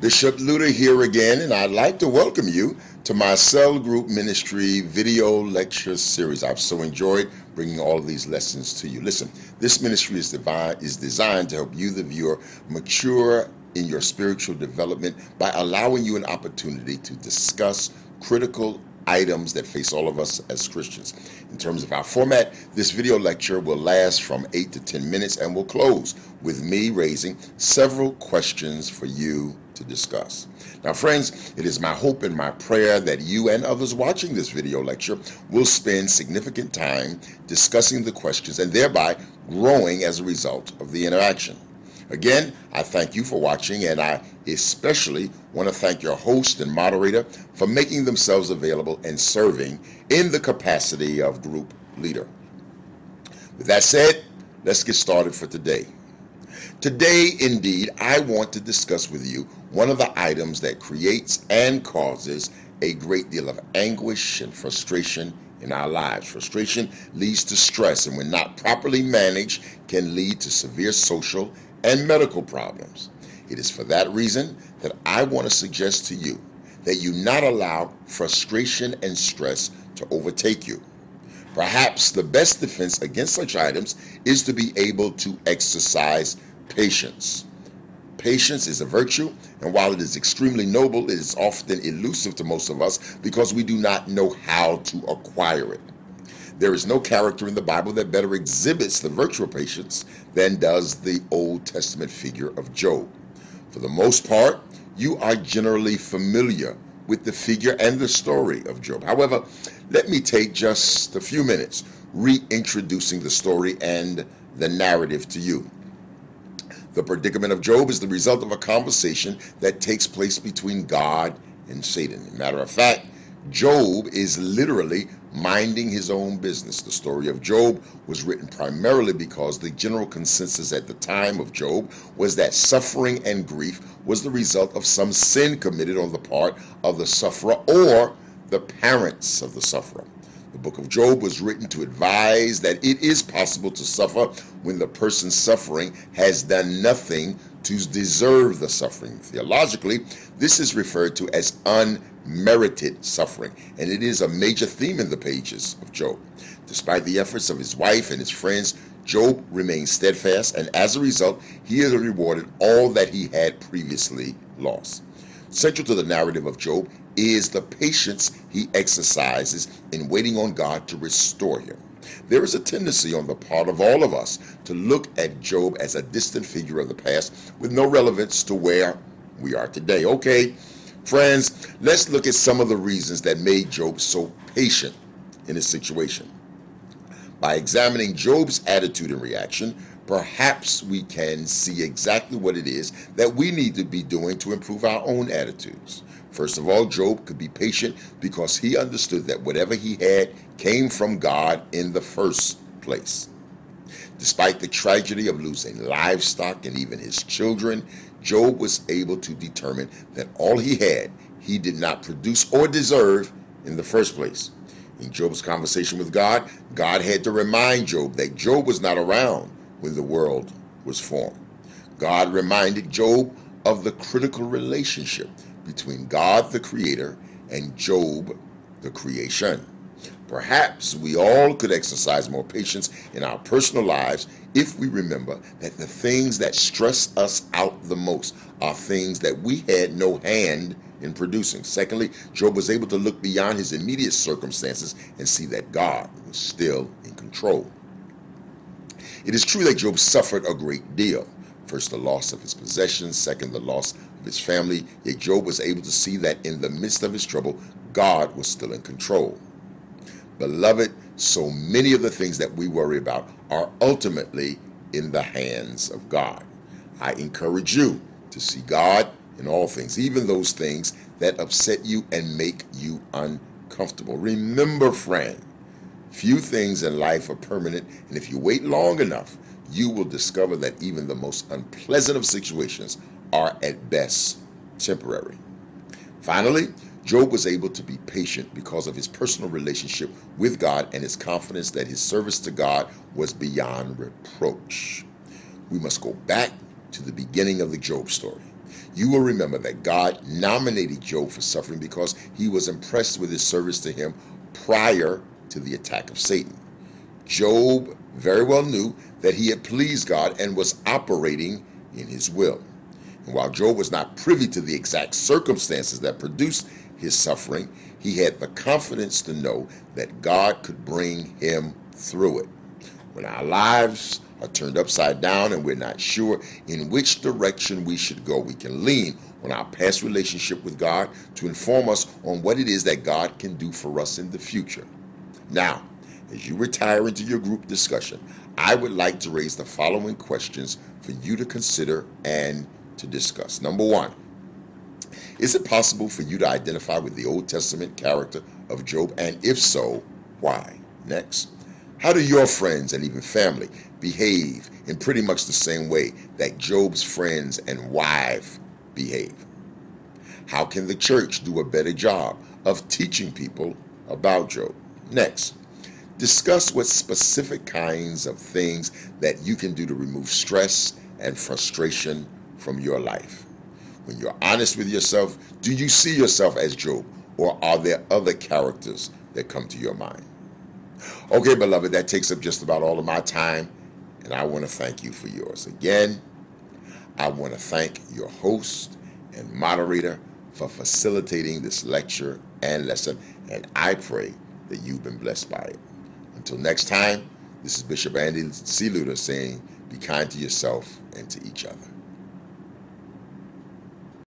Bishop Luter here again, and I'd like to welcome you to my Cell Group Ministry video lecture series. I've so enjoyed bringing all of these lessons to you. Listen, this ministry is designed to help you, the viewer, mature in your spiritual development by allowing you an opportunity to discuss critical items that face all of us as Christians. In terms of our format, this video lecture will last from 8 to 10 minutes and will close with me raising several questions for you to discuss. Now, friends, it is my hope and my prayer that you and others watching this video lecture will spend significant time discussing the questions and thereby growing as a result of the interaction. Again, I thank you for watching, and I especially want to thank your host and moderator for making themselves available and serving in the capacity of group leader. With that said, let's get started for today. Today, indeed, I want to discuss with you one of the items that creates and causes a great deal of anguish and frustration in our lives. Frustration leads to stress, and when not properly managed, can lead to severe social and medical problems. It is for that reason that I want to suggest to you that you not allow frustration and stress to overtake you. Perhaps the best defense against such items is to be able to exercise patience. Patience is a virtue, and while it is extremely noble, it is often elusive to most of us because we do not know how to acquire it. There is no character in the Bible that better exhibits the virtue of patience than does the Old Testament figure of Job. For the most part, you are generally familiar with the figure and the story of Job. However, let me take just a few minutes reintroducing the story and the narrative to you. The predicament of Job is the result of a conversation that takes place between God and Satan. As a matter of fact, Job is literally minding his own business. The story of Job was written primarily because the general consensus at the time of Job was that suffering and grief was the result of some sin committed on the part of the sufferer or the parents of the sufferer. The book of Job was written to advise that it is possible to suffer when the person suffering has done nothing to deserve the suffering. Theologically, this is referred to as unmerited suffering, and it is a major theme in the pages of Job. Despite the efforts of his wife and his friends, Job remained steadfast, and as a result, he is rewarded all that he had previously lost. Central to the narrative of Job is the patience he exercises in waiting on God to restore him. There is a tendency on the part of all of us to look at Job as a distant figure of the past with no relevance to where we are today. Okay, friends, let's look at some of the reasons that made Job so patient in his situation. By examining Job's attitude and reaction, perhaps we can see exactly what it is that we need to be doing to improve our own attitudes. First of all, Job could be patient because he understood that whatever he had came from God in the first place. Despite the tragedy of losing livestock and even his children, Job was able to determine that all he had, he did not produce or deserve in the first place. In Job's conversation with God, God had to remind Job that Job was not around when the world was formed. God reminded Job of the critical relationship between God the Creator and Job the creation. Perhaps we all could exercise more patience in our personal lives if we remember that the things that stress us out the most are things that we had no hand in producing. Secondly, Job was able to look beyond his immediate circumstances and see that God was still in control. It is true that Job suffered a great deal. First, the loss of his possessions. Second, the loss of his family. Yet Job was able to see that in the midst of his trouble, God was still in control. Beloved, so many of the things that we worry about are ultimately in the hands of God. I encourage you to see God in all things, even those things that upset you and make you uncomfortable. Remember, friend, few things in life are permanent, and if you wait long enough, you will discover that even the most unpleasant of situations are at best temporary. Finally, Job was able to be patient because of his personal relationship with God and his confidence that his service to God was beyond reproach. We must go back to the beginning of the Job story. You will remember that God nominated Job for suffering because he was impressed with his service to him prior to the attack of Satan. Job very well knew that he had pleased God and was operating in his will. And while Job was not privy to the exact circumstances that produced his suffering, he had the confidence to know that God could bring him through it. When our lives are turned upside down and we're not sure in which direction we should go, we can lean on our past relationship with God to inform us on what it is that God can do for us in the future. Now, as you retire into your group discussion, I would like to raise the following questions for you to consider and to discuss. Number one, is it possible for you to identify with the Old Testament character of Job? And if so, why? Next, how do your friends and even family behave in pretty much the same way that Job's friends and wife behave? How can the church do a better job of teaching people about Job? Next, discuss what specific kinds of things that you can do to remove stress and frustration from your life. When you're honest with yourself, do you see yourself as Job, or are there other characters that come to your mind? Okay, beloved, that takes up just about all of my time, and I want to thank you for yours. Again, I want to thank your host and moderator for facilitating this lecture and lesson, and I pray that you've been blessed by it. Until next time, this is Bishop Andy C. Luter saying, be kind to yourself and to each other.